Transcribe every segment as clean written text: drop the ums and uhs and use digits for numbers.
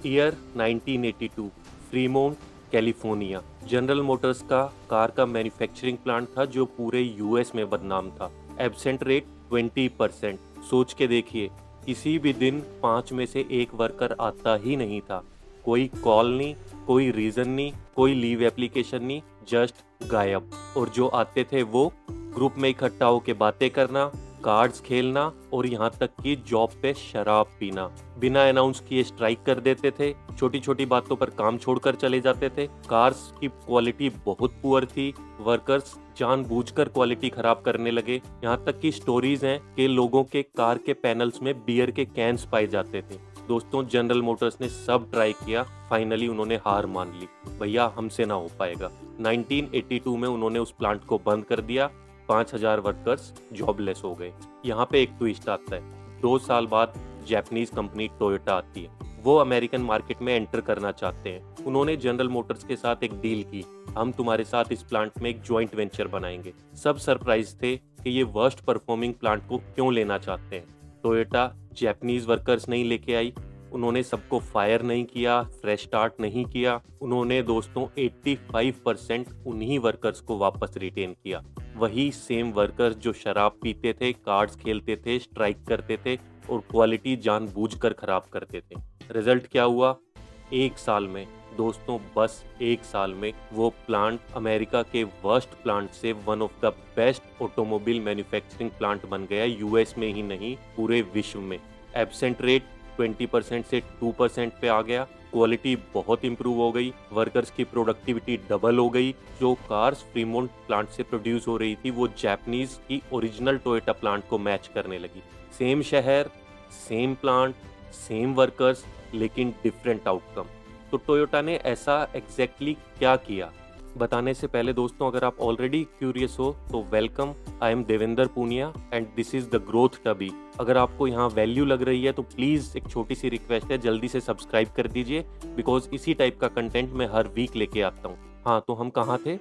Year 1982, Fremont, California. General Motors का car का manufacturing plant था जो पूरे यूएस में बदनाम था। Absent rate 20%। सोच के देखिए, किसी भी दिन 5 में से एक वर्कर आता ही नहीं था। कोई कॉल नहीं, कोई रीजन नहीं, कोई लीव एप्लीकेशन नहीं, जस्ट गायब। और जो आते थे वो ग्रुप में इकट्ठा होकर बातें करना, कार्ड्स खेलना और यहाँ तक कि जॉब पे शराब पीना। बिना अनाउंस किए स्ट्राइक कर देते थे, छोटी छोटी बातों पर काम छोड़कर चले जाते थे। कार्स की क्वालिटी बहुत पुअर थी, वर्कर्स जानबूझकर क्वालिटी खराब करने लगे। यहाँ तक कि स्टोरीज हैं कि लोगों के कार के पैनल्स में बियर के कैंस पाए जाते थे। दोस्तों, जनरल मोटर्स ने सब ट्राई किया, फाइनली उन्होंने हार मान ली। भैया हमसे ना हो पाएगा। 1982 में उन्होंने उस प्लांट को बंद कर दिया। 5,000 वर्कर्स जॉबलेस हो गए। यहाँ पे एक ट्विस्ट आता है। 2 साल बाद जापानीज कंपनी टोयोटा आती है। वो अमेरिकन मार्केट में एंटर करना चाहते हैं। उन्होंने जनरल मोटर्स के साथ एक डील की, हम तुम्हारे साथ इस प्लांट में एक जॉइंट वेंचर बनाएंगे। सब सरप्राइज थे कि ये वर्स्ट परफॉर्मिंग प्लांट को क्यों लेना चाहते हैं। टोयोटा जापानीज वर्कर्स नहीं लेके आई, उन्होंने सबको फायर नहीं किया, फ्रेश स्टार्ट नहीं किया। उन्होंने दोस्तों 85% उन्हीं वर्कर्स को वापस रिटेन किया। वही सेम वर्कर्स जो शराब पीते थे, कार्ड्स खेलते थे, स्ट्राइक करते थे और क्वालिटी जानबूझकर खराब करते थे। रिजल्ट क्या हुआ? 1 साल में दोस्तों, बस 1 साल में वो प्लांट अमेरिका के वर्स्ट प्लांट से one of the best automobile manufacturing plant बन गया। यूएस में ही नहीं, पूरे विश्व में। एब्सेंट रेट 20% से 2% पे आ गया। क्वालिटी बहुत इंप्रूव हो गई, वर्कर्स की प्रोडक्टिविटी डबल हो गई। जो कार्स फ्रीमोंट प्लांट से प्रोड्यूस हो रही थी वो जापानीज की ओरिजिनल टोयोटा प्लांट को मैच करने लगी। सेम शहर, सेम प्लांट, सेम वर्कर्स, लेकिन डिफरेंट आउटकम। तो टोयोटा ने ऐसा एग्जैक्टली क्या किया? बताने से पहले दोस्तों, अगर आप ऑलरेडी क्यूरियस हो तो welcome. I am Devendra Poonia and this is the growth टबी। अगर आपको यहाँ वैल्यू लग रही है तो प्लीज एक छोटी सी रिक्वेस्ट है, जल्दी से सब्सक्राइब कर दीजिए, बिकॉज इसी टाइप का कंटेंट मैं हर वीक लेके आता हूँ। हाँ, तो हम कहाँ थे?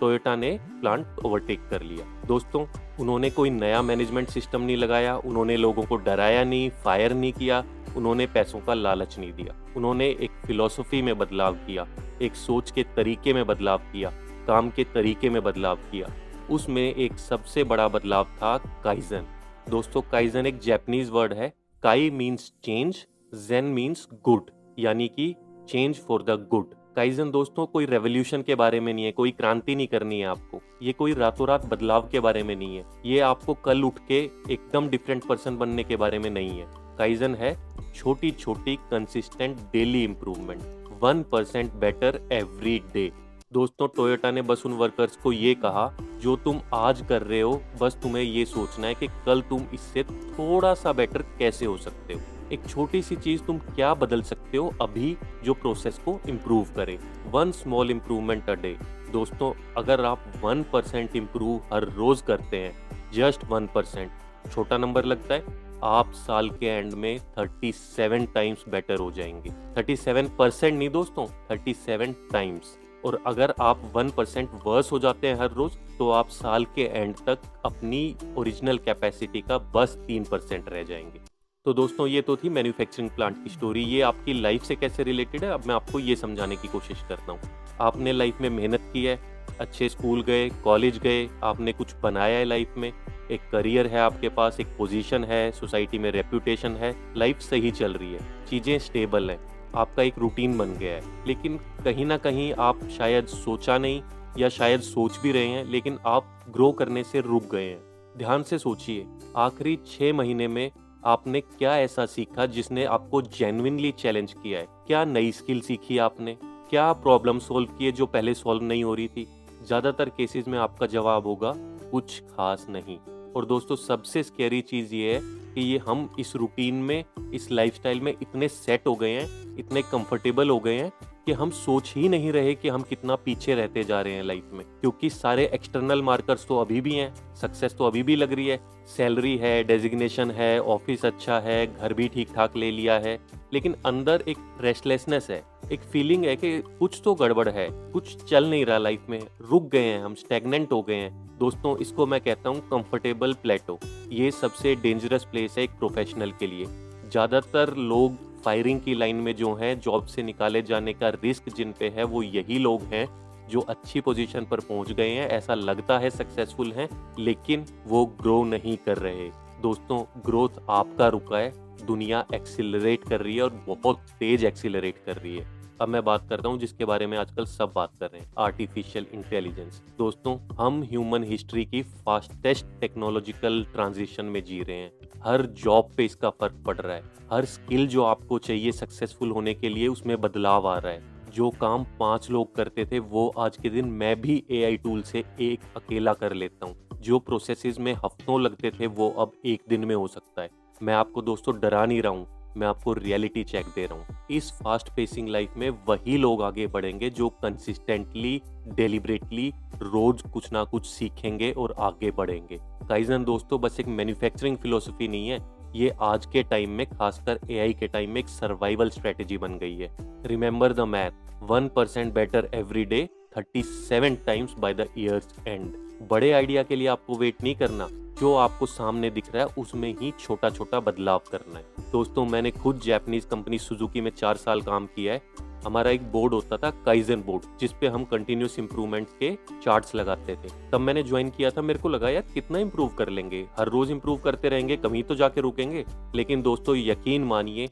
टोयोटा ने प्लांट ओवरटेक कर लिया। दोस्तों, उन्होंने कोई नया मैनेजमेंट सिस्टम नहीं लगाया, उन्होंने लोगों को डराया नहीं, फायर नहीं किया, उन्होंने पैसों का लालच नहीं दिया। उन्होंने एक फिलॉसफी में बदलाव किया, एक सोच के तरीके में बदलाव किया, काम के तरीके में बदलाव किया। उसमें एक सबसे बड़ा बदलाव था काइजन। दोस्तों, काइजन एक जापानीज वर्ड है। काई मीन्स चेंज, जेन मीन्स गुड, यानी कि change for the good. Kaizen दोस्तों कोई रेवोल्यूशन के बारे में नहीं है, कोई क्रांति नहीं करनी है आपको। ये कोई रातों रात बदलाव के बारे में नहीं है। ये आपको कल उठ के एकदम डिफरेंट पर्सन बनने के बारे में नहीं है। काइजन है छोटी छोटी consistent daily improvement, 1% better every day. दोस्तों, टोयोटा ने बस उन वर्कर्स को ये कहा, जो तुम आज कर रहे हो बस तुम्हें ये सोचना है कि कल तुम इससे थोड़ा सा बेटर कैसे हो सकते हो। एक छोटी सी चीज तुम क्या बदल सकते हो अभी जो प्रोसेस को इम्प्रूव करे। 1 स्मॉल इम्प्रूवमेंट अ डे। दोस्तों, अगर आप 1% इम्प्रूव हर रोज करते हैं, जस्ट 1%, छोटा नंबर लगता है, आप साल के एंड में 37 टाइम्स बेटर हो जाएंगे। 37% नहीं दोस्तों, 37 टाइम्स। और अगर आप 1% वर्स हो जाते हैं हर रोज, तो आप साल के एंड तक अपनी ओरिजिनल कैपेसिटी का बस 3% रह जाएंगे। तो दोस्तों, ये तो थी मैन्युफैक्चरिंग प्लांट की स्टोरी। ये आपकी लाइफ से कैसे रिलेटेड है, अब मैं आपको ये समझाने की कोशिश करता हूँ। आपने लाइफ में मेहनत की है, अच्छे स्कूल गए, कॉलेज गए, आपने कुछ बनाया है लाइफ में, एक करियर है आपके पास, एक पोजीशन है, सोसाइटी में रेप्यूटेशन है, लाइफ सही चल रही है, चीज़ें स्टेबल हैं, आपका एक रूटीन बन गया है। लेकिन कहीं ना कहीं आप शायद सोचा नहीं, या शायद सोच भी रहे हैं लेकिन आप ग्रो करने से रुक गए हैं। ध्यान से सोचिए, आखिरी 6 महीने में आपने क्या ऐसा सीखा जिसने आपको जेन्युइनली चैलेंज किया है? क्या नई स्किल सीखी आपने? क्या प्रॉब्लम सॉल्व की है जो पहले सॉल्व नहीं हो रही थी? ज़्यादातर केसेस में आपका जवाब होगा कुछ खास नहीं। और दोस्तों, सबसे स्कैरी चीज़ ये है कि ये हम इस रूटीन में, इस लाइफस्टाइल में इतने सेट हो गए हैं, इतने कंफर्टेबल हो गए हैं कि हम सोच ही नहीं रहे कि हम कितना पीछे रहते जा रहे हैं लाइफ में। क्योंकि सारे एक्सटर्नल मार्कर्स तो अभी भी हैं, सक्सेस तो अभी भी लग रही है, सैलरी है, डेजिग्नेशन है, ऑफिस अच्छा है, घर भी ठीक ठाक ले लिया है, लेकिन अंदर एक रेस्टलेसनेस है, एक फीलिंग है कि कुछ तो गड़बड़ है, कुछ चल नहीं रहा लाइफ में, रुक गए हैं हम, स्टैग्नेंट हो गए हैं। दोस्तों, इसको मैं कहता हूँ कंफर्टेबल प्लेटो। ये सबसे डेंजरस प्लेस है एक प्रोफेशनल के लिए। ज़्यादातर लोग फायरिंग की लाइन में जो हैं, जॉब से निकाले जाने का रिस्क जिन पे है, वो यही लोग हैं जो अच्छी पोजीशन पर पहुंच गए हैं, ऐसा लगता है सक्सेसफुल हैं, लेकिन वो ग्रो नहीं कर रहे। दोस्तों, ग्रोथ आपका रुका है, दुनिया एक्सीलरेट कर रही है और बहुत तेज एक्सीलरेट कर रही है। अब मैं बात करता हूँ जिसके बारे में आजकल सब बात कर रहे हैं, आर्टिफिशियल इंटेलिजेंस। दोस्तों, हम ह्यूमन हिस्ट्री की फास्टेस्ट टेक्नोलॉजिकल ट्रांजिशन में जी रहे हैं। हर जॉब पे इसका फर्क पड़ रहा है। हर स्किल जो आपको चाहिए सक्सेसफुल होने के लिए, उसमें बदलाव आ रहा है। जो काम 5 लोग करते थे, वो आज के दिन मैं भी एआई टूल से एक अकेला कर लेता हूँ। जो प्रोसेसेस में हफ्तों लगते थे, वो अब एक दिन में हो सकता है। मैं आपको दोस्तों डरा नहीं रहा हूँ, मैं आपको रियलिटी चेक दे रहा हूँ। इस फास्ट पेसिंग लाइफ में वही लोग आगे बढ़ेंगे जो कंसिस्टेंटली, डेलिबरेटली रोज कुछ ना कुछ सीखेंगे और आगे बढ़ेंगे। काइजन दोस्तों, बस एक मैन्युफैक्चरिंग फिलोसफी नहीं है, ये आज के टाइम में, खासकर एआई के टाइम में, एक सर्वाइवल स्ट्रेटेजी बन गई है। Remember the math, 1% better every day, 37 times by the years and. बड़े आइडिया के लिए आपको वेट नहीं करना, जो आपको सामने दिख रहा है उसमें ही छोटा छोटा बदलाव करना है। दोस्तों, मैंने खुद जापानीज कंपनी सुजुकी में 4 साल काम किया है। हमारा एक बोर्ड होता था, काइजन बोर्ड, जिसपे हम कंटिन्यूस इंप्रूवमेंट के चार्ट्स लगाते थे। तब मैंने ज्वाइन किया था, मेरे को लगा यार कितना इंप्रूव कर लेंगे, हर रोज इंप्रूव करते रहेंगे, कहीं तो जाके रुकेंगे। लेकिन दोस्तों, यकीन मानिए,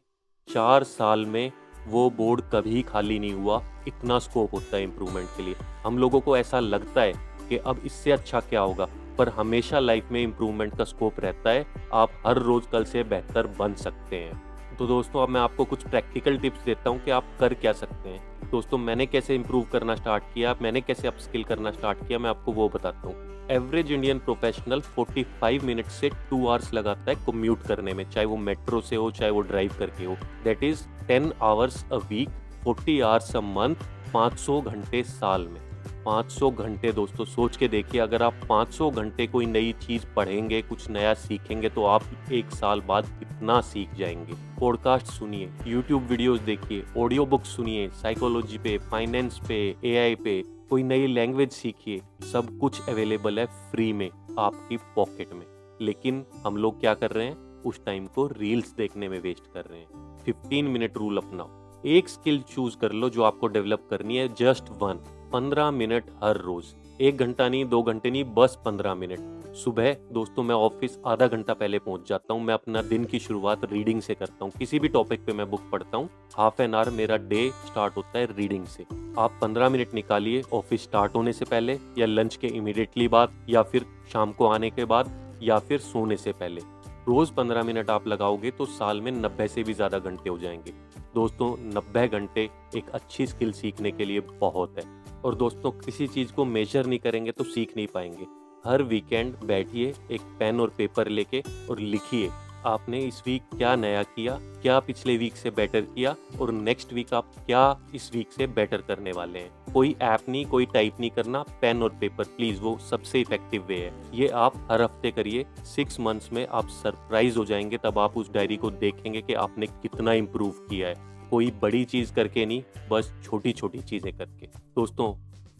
4 साल में वो बोर्ड कभी खाली नहीं हुआ। इतना स्कोप होता है इंप्रूवमेंट के लिए। हम लोगों को ऐसा लगता है कि अब इससे अच्छा क्या होगा, पर हमेशा लाइफ में इंप्रूवमेंट का स्कोप रहता है। आप हर रोज कल से बेहतर बन सकते हैं। तो दोस्तों, अब मैं आपको कुछ प्रैक्टिकल टिप्स देता हूँ कि आप कर क्या सकते हैं। दोस्तों, मैंने कैसे इंप्रूव करना स्टार्ट किया, मैंने कैसे अपस्किल करना स्टार्ट किया, मैं आपको वो बताता हूँ। एवरेज इंडियन प्रोफेशनल 45 मिनट से 2 आवर्स लगाता है कम्यूट करने में, चाहे वो मेट्रो से हो, चाहे वो ड्राइव करके हो। That is 10 hours a week, 40 hours a month, 500 घंटे साल में। 500 घंटे दोस्तों, सोच के देखिए, अगर आप 500 घंटे कोई नई चीज पढ़ेंगे, कुछ नया सीखेंगे, तो आप 1 साल बाद कितना सीख जाएंगे। पॉडकास्ट सुनिए, यूट्यूब वीडियोस देखिए, ऑडियो बुक्स सुनिए, साइकोलॉजी पे, फाइनेंस पे, एआई पे, कोई नई लैंग्वेज सीखिए। सब कुछ अवेलेबल है फ्री में आपकी पॉकेट में। लेकिन हम लोग क्या कर रहे हैं, उस टाइम को रील्स देखने में वेस्ट कर रहे हैं। 15 मिनट रूल अपनाओ। एक स्किल चूज कर लो जो आपको डेवलप करनी है, जस्ट वन। 15 मिनट हर रोज, 1 घंटा नहीं, 2 घंटे नहीं, बस 15 मिनट। सुबह दोस्तों, मैं ऑफिस आधा घंटा पहले पहुंच जाता हूं। मैं अपना दिन की शुरुआत रीडिंग से करता हूं। किसी भी टॉपिक पे मैं बुक पढ़ता हूं। हाफ एन आवर मेरा डे स्टार्ट होता है रीडिंग से। आप 15 मिनट निकालिए, ऑफिस स्टार्ट होने से पहले, या लंच के इमीडिएटली बाद, या फिर शाम को आने के बाद, या फिर सोने से पहले। रोज 15 मिनट आप लगाओगे तो साल में 90 से भी ज्यादा घंटे हो जाएंगे। दोस्तों, 90 घंटे एक अच्छी स्किल सीखने के लिए बहुत है। और दोस्तों, किसी चीज को मेजर नहीं करेंगे तो सीख नहीं पाएंगे। हर वीकेंड बैठिए, एक पेन और पेपर लेके, और लिखिए आपने इस वीक क्या नया किया, क्या पिछले वीक से बेटर किया, और नेक्स्ट वीक आप क्या इस वीक से बेटर करने वाले हैं। कोई ऐप नहीं, कोई टाइप नहीं करना, पेन और पेपर प्लीज, वो सबसे इफेक्टिव वे है। ये आप हर हफ्ते करिए। 6 मंथ्स में आप सरप्राइज हो जाएंगे। तब आप उस डायरी को देखेंगे कि आपने कितना इम्प्रूव किया है। कोई बड़ी चीज करके नहीं, बस छोटी छोटी चीजें करके। दोस्तों,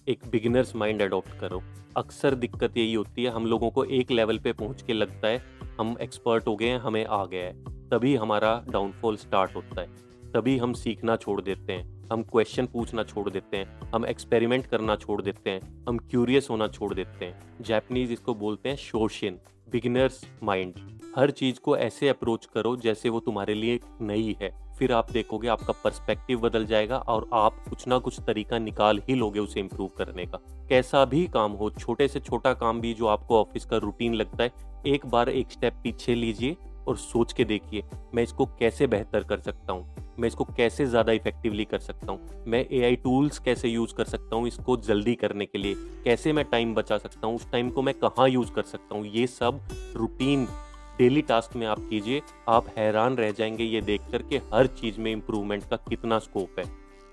एक बिगिनर्स माइंड अडॉप्ट करो। अक्सर दिक्कत यही होती है, हम लोगों को एक लेवल पे पहुंच के लगता है हम एक्सपर्ट हो गए हैं, हमें आ गया है। तभी हमारा डाउनफॉल स्टार्ट होता है। तभी हम सीखना छोड़ देते हैं, हम क्वेश्चन पूछना छोड़ देते हैं, हम एक्सपेरिमेंट करना छोड़ देते हैं, हम क्यूरियस होना छोड़ देते हैं। जापानीज इसको बोलते हैं शोशिन, बिगिनर्स माइंड। हर चीज को ऐसे अप्रोच करो जैसे वो तुम्हारे लिए नई है। फिर आप देखोगे आपका पर्सपेक्टिव बदल जाएगा और आप कुछ ना कुछ तरीका निकाल ही लोगे उसे इम्प्रूव करने का। कैसा भी काम हो, छोटे से छोटा काम भी जो आपको ऑफिस का रूटीन लगता है, एक बार एक स्टेप पीछे लीजिए और सोच के देखिए, मैं इसको कैसे बेहतर कर सकता हूँ, मैं इसको कैसे ज़्यादा इफेक्टिवली कर सकता हूँ, मैं एआई टूल्स कैसे यूज़ कर सकता हूँ इसको जल्दी करने के लिए, कैसे मैं टाइम बचा सकता हूँ, उस टाइम को मैं कहाँ यूज़ कर सकता हूँ। ये सब रूटीन डेली टास्क में आप कीजिए। आप हैरान रह जाएंगे ये देख कर के हर चीज़ में इम्प्रूवमेंट का कितना स्कोप है।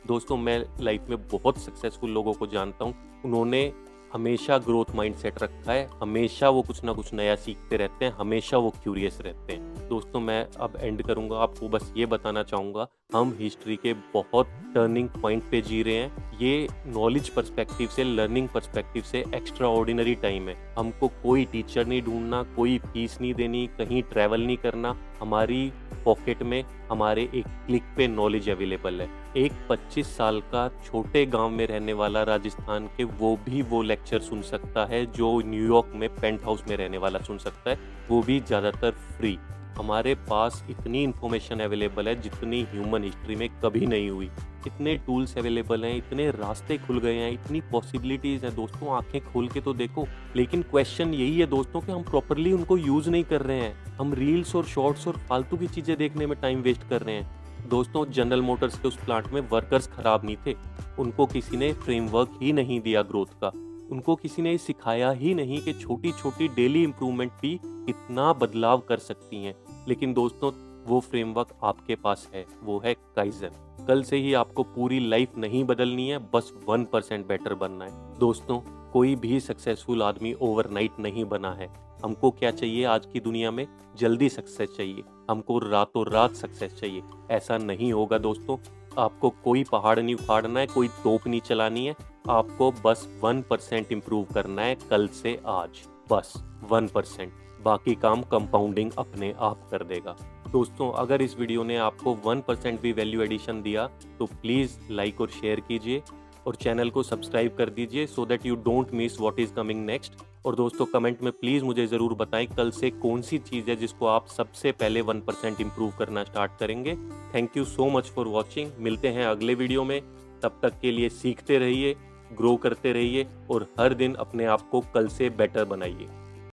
दोस्तों, मैं लाइफ में बहुत सक्सेसफुल लोगों को जानता हूँ, उन्होंने हमेशा ग्रोथ माइंडसेट रखा है, हमेशा वो कुछ ना कुछ नया सीखते रहते हैं, हमेशा वो क्यूरियस रहते हैं। दोस्तों, मैं अब एंड करूंगा, आपको बस ये बताना चाहूँगा, हम हिस्ट्री के बहुत टर्निंग पॉइंट पे जी रहे हैं। ये नॉलेज पर्सपेक्टिव से, लर्निंग पर्सपेक्टिव से एक्स्ट्रा ऑर्डिनरी टाइम है। हमको कोई टीचर नहीं ढूंढना, कोई फीस नहीं देनी, कहीं ट्रैवल नहीं करना। हमारी पॉकेट में, हमारे एक क्लिक पे नॉलेज अवेलेबल है। एक 25 साल का छोटे गांव में रहने वाला राजस्थान के वो लेक्चर सुन सकता है जो न्यूयॉर्क में पेंट हाउस में रहने वाला सुन सकता है, वो भी ज़्यादातर फ्री। हमारे पास इतनी इन्फॉर्मेशन अवेलेबल है जितनी ह्यूमन हिस्ट्री में कभी नहीं हुई। इतने टूल्स अवेलेबल हैं, इतने रास्ते खुल गए हैं, इतनी पॉसिबिलिटीज़ हैं दोस्तों, आंखें खोल के तो देखो। लेकिन क्वेश्चन यही है दोस्तों कि हम प्रॉपरली उनको यूज़ नहीं कर रहे हैं। हम रील्स और शॉर्ट्स और फालतू की चीज़ें देखने में टाइम वेस्ट कर रहे हैं। दोस्तों, जनरल मोटर्स के उस प्लांट में वर्कर्स खराब नहीं थे, उनको किसी ने फ्रेमवर्क ही नहीं दिया ग्रोथ का, उनको किसी ने सिखाया ही नहीं कि छोटी छोटी डेली इंप्रूवमेंट भी कितना बदलाव कर सकती हैं। लेकिन दोस्तों, वो फ्रेमवर्क आपके पास है, वो है काइजन। कल से ही आपको पूरी लाइफ नहीं बदलनी है, बस 1% बेटर बनना है। दोस्तों, कोई भी सक्सेसफुल आदमी ओवरनाइट नहीं बना है। हमको क्या चाहिए आज की दुनिया में? जल्दी सक्सेस चाहिए, हमको रातों रात सक्सेस चाहिए। ऐसा नहीं होगा दोस्तों। आपको कोई पहाड़ नहीं उखाड़ना है, कोई तोप नहीं चलानी है, आपको बस 1% इम्प्रूव करना है कल से आज, बस 1%। बाकी काम कंपाउंडिंग अपने आप कर देगा। दोस्तों, अगर इस वीडियो ने आपको 1% भी वैल्यू एडिशन दिया तो प्लीज़ लाइक और शेयर कीजिए और चैनल को सब्सक्राइब कर दीजिए so that you don't miss what is coming next. और दोस्तों, कमेंट में प्लीज़ मुझे ज़रूर बताएं कल से कौन सी चीज़ है जिसको आप सबसे पहले 1% इम्प्रूव करना स्टार्ट करेंगे। Thank you so much for watching. मिलते हैं अगले वीडियो में। तब तक के लिए सीखते रहिए, ग्रो करते रहिए और हर दिन अपने आप को कल से बेटर बनाइए।